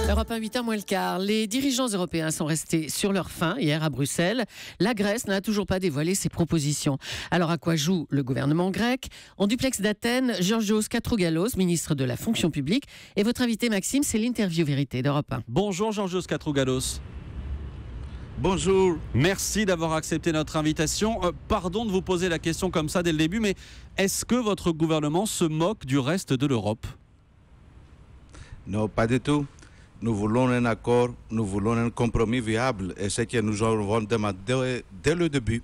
Europe 1, 8h moins le quart. Les dirigeants européens sont restés sur leur faim hier à Bruxelles. La Grèce n'a toujours pas dévoilé ses propositions. Alors à quoi joue le gouvernement grec? En duplex d'Athènes, Georgios Katrougalos, ministre de la fonction publique. Et votre invité Maxime, c'est l'interview vérité d'Europe 1. Bonjour Georgios Katrougalos. Bonjour. Merci d'avoir accepté notre invitation. Pardon de vous poser la question comme ça dès le début, mais est-ce que votre gouvernement se moque du reste de l'Europe? Non, pas du tout. Nous voulons un accord, nous voulons un compromis viable et c'est ce que nous avons demandé dès le début.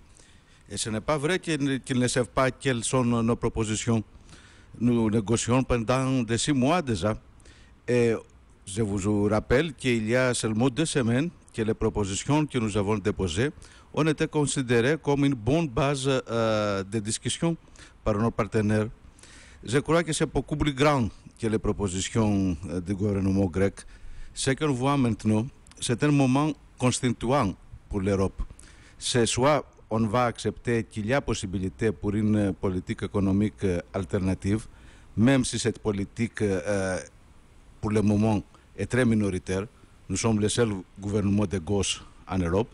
Et ce n'est pas vrai qu'ils ne savent pas quelles sont nos propositions. Nous négocions pendant 6 mois déjà. Et je vous rappelle qu'il y a seulement 2 semaines que les propositions que nous avons déposées ont été considérées comme une bonne base de discussion par nos partenaires. Je crois que c'est beaucoup plus grand que les propositions du gouvernement grec. Ce qu'on voit maintenant, c'est un moment constituant pour l'Europe. C'est soit on va accepter qu'il y a possibilité pour une politique économique alternative, même si cette politique, pour le moment, est très minoritaire. Nous sommes le seul gouvernement de gauche en Europe.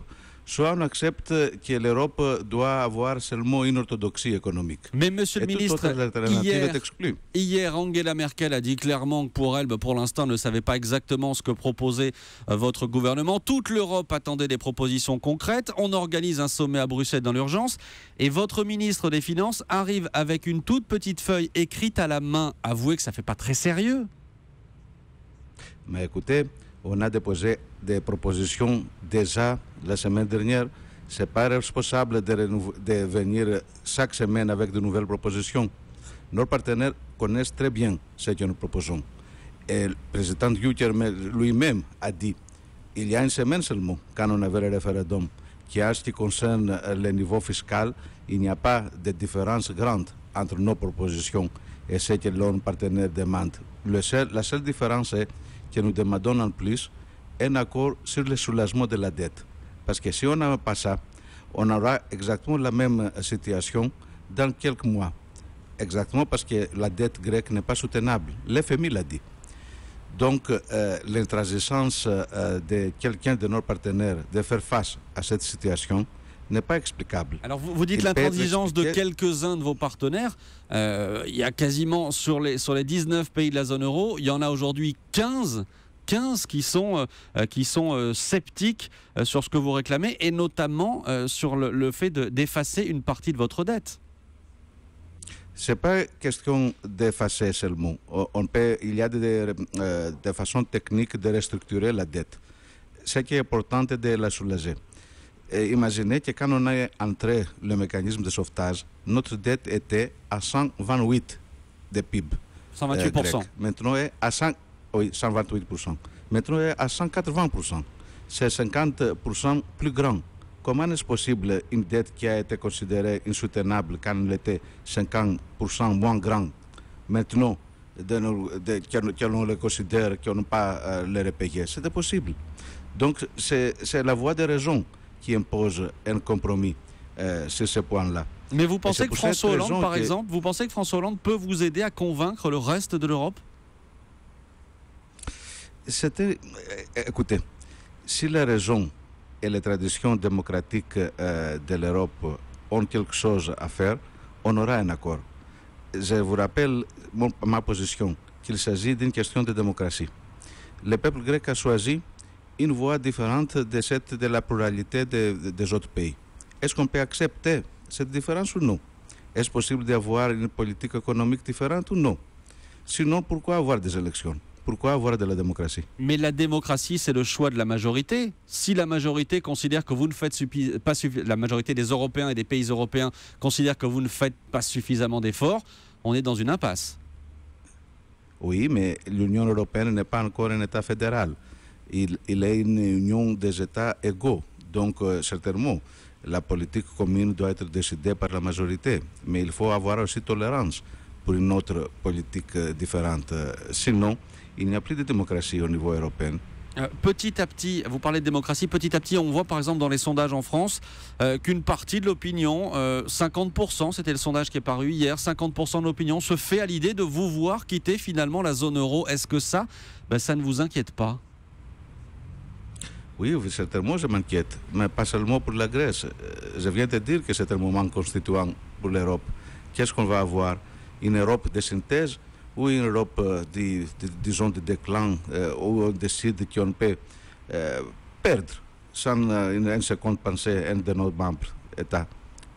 Soit on accepte que l'Europe doit avoir seulement une orthodoxie économique. Mais monsieur le ministre, hier Angela Merkel a dit clairement que pour elle, pour l'instant, ne savait pas exactement ce que proposait votre gouvernement. Toute l'Europe attendait des propositions concrètes. On organise un sommet à Bruxelles dans l'urgence. Et votre ministre des Finances arrive avec une toute petite feuille écrite à la main. Avouez que ça ne fait pas très sérieux. Mais écoutez, on a déposé des propositions déjà la semaine dernière. Ce n'est pas responsable de venir chaque semaine avec de nouvelles propositions. Nos partenaires connaissent très bien ce que nous proposons. Et le président Juncker lui-même a dit, il y a une semaine seulement, quand on avait le référendum, qu'en ce qui concerne le niveau fiscal, il n'y a pas de différence grande entre nos propositions et ce que nos partenaires demandent. La seule différence est que nous demandons en plus un accord sur le soulagement de la dette. Parce que si on n'a pas ça, on aura exactement la même situation dans quelques mois. Exactement parce que la dette grecque n'est pas soutenable. L'FMI l'a dit. Donc, l'intransigeance de quelqu'un de nos partenaires de faire face à cette situation n'est pas explicable. Alors vous dites l'intransigeance de quelques-uns de vos partenaires. Il y a quasiment sur les 19 pays de la zone euro, il y en a aujourd'hui 15 qui sont sceptiques sur ce que vous réclamez et notamment sur le fait d'effacer une partie de votre dette. Ce n'est pas question d'effacer seulement. Il y a des façons techniques de restructurer la dette. Ce qui est important est de la soulager. Et imaginez que quand on a entré le mécanisme de sauvetage, notre dette était à 128 de PIB. 128%. Maintenant, est à 128%. Maintenant, est à 180%. C'est 50% plus grand. Comment est-ce possible une dette qui a été considérée insoutenable quand elle était 50% moins grande, maintenant, qu'on le considère qu'on n'a pas le repayer? C'était possible. Donc, c'est la voie des raisons qui impose un compromis sur ce point-là. Mais vous pensez que François Hollande, par exemple, vous pensez que François Hollande peut vous aider à convaincre le reste de l'Europe? Écoutez, si les raisons et les traditions démocratiques de l'Europe ont quelque chose à faire, on aura un accord. Je vous rappelle ma position, qu'il s'agit d'une question de démocratie. Le peuple grec a choisi une voie différente de la pluralité des autres pays. Est-ce qu'on peut accepter cette différence ou non? Est-ce possible d'avoir une politique économique différente ou non? Sinon, pourquoi avoir des élections? Pourquoi avoir de la démocratie? Mais la démocratie, c'est le choix de la majorité. Si la majorité considère que vous ne faites pas la majorité des Européens et des pays européens considère que vous ne faites pas suffisamment d'efforts, on est dans une impasse. Oui, mais l'Union européenne n'est pas encore un État fédéral. Il est une union des États égaux. Donc, certainement, la politique commune doit être décidée par la majorité. Mais il faut avoir aussi tolérance pour une autre politique différente. Sinon, il n'y a plus de démocratie au niveau européen. Petit à petit, vous parlez de démocratie, petit à petit, on voit par exemple dans les sondages en France qu'une partie de l'opinion, 50%, c'était le sondage qui est paru hier, 50% de l'opinion se fait à l'idée de vous voir quitter finalement la zone euro. Est-ce que ça ne vous inquiète pas? Oui, certainement, je m'inquiète, mais pas seulement pour la Grèce. Je viens de dire que c'est un moment constituant pour l'Europe. Qu'est-ce qu'on va avoir? Une Europe de synthèse ou une Europe, disons, de déclin, où on décide qu'on peut perdre sans une seconde pensée un de nos membres États.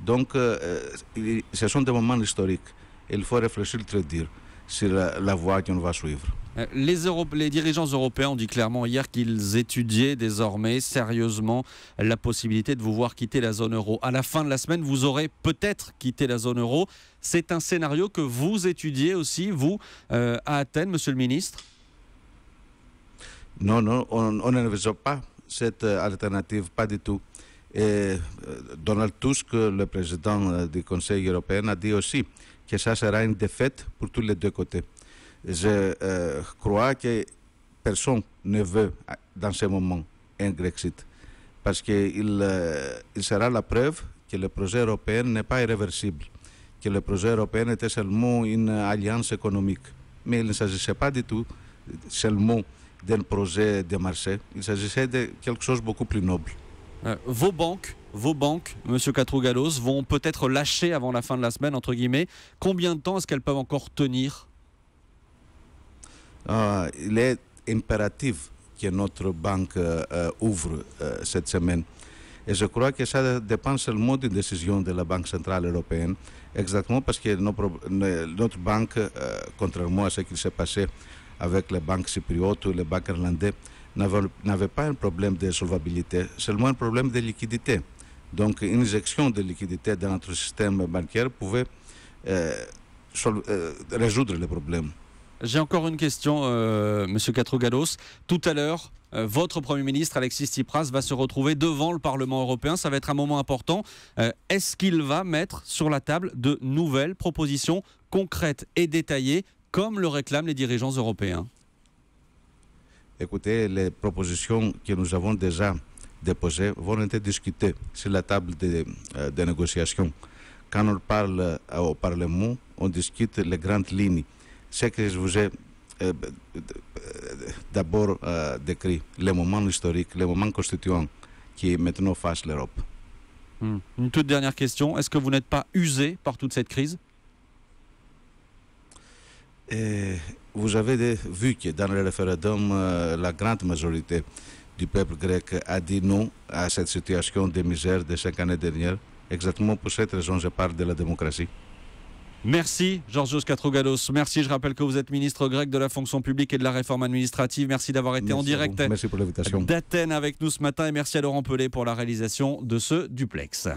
Donc, ce sont des moments historiques. Il faut réfléchir très dur sur la voie qu'on va suivre. Les dirigeants européens ont dit clairement hier qu'ils étudiaient désormais sérieusement la possibilité de vous voir quitter la zone euro. À la fin de la semaine, vous aurez peut-être quitté la zone euro. C'est un scénario que vous étudiez aussi, vous, à Athènes, monsieur le ministre? Non, on n'envisage pas cette alternative, pas du tout. Et Donald Tusk, le président du Conseil européen, a dit aussi que ça sera une défaite pour tous les deux côtés. Je crois que personne ne veut, dans ce moment, un Grexit. Parce qu'il sera la preuve que le projet européen n'est pas irréversible, que le projet européen était seulement une alliance économique. Mais il ne s'agissait pas du tout seulement d'un projet de marché, il s'agissait de quelque chose de beaucoup plus noble. Vos banques, Monsieur Katrougalos, vont peut-être lâcher avant la fin de la semaine, entre guillemets. Combien de temps est-ce qu'elles peuvent encore tenir? Il est impératif que notre banque ouvre cette semaine. Et je crois que ça dépend seulement d'une décision de la Banque centrale européenne, exactement parce que notre banque, contrairement à ce qui s'est passé avec les banques chypriotes ou les banques irlandaises, n'avait pas un problème de solvabilité, seulement un problème de liquidité. Donc une injection de liquidité dans notre système bancaire pouvait résoudre le problème. J'ai encore une question, Monsieur Katrougalos. Tout à l'heure, votre Premier ministre, Alexis Tsipras, va se retrouver devant le Parlement européen. Ça va être un moment important. Est-ce qu'il va mettre sur la table de nouvelles propositions concrètes et détaillées, comme le réclament les dirigeants européens? Écoutez, les propositions que nous avons déjà déposées vont être discutées sur la table de négociation. Quand on parle au Parlement, on discute les grandes lignes. Ce que je vous ai d'abord décrit, les moments historiques, les moments constituants qui maintenant fassent l'Europe. Une toute dernière question. Est-ce que vous n'êtes pas usé par toute cette crise? Vous avez vu que dans le référendum, la grande majorité du peuple grec a dit non à cette situation de misère des 5 années dernières. Exactement pour cette raison, je parle de la démocratie. Merci Georgios Katrougalos. Merci, je rappelle que vous êtes ministre grec de la fonction publique et de la réforme administrative. Merci d'avoir été en direct Merci pour l'invitation. d'Athènes avec nous ce matin et merci à Laurent Pelé pour la réalisation de ce duplex.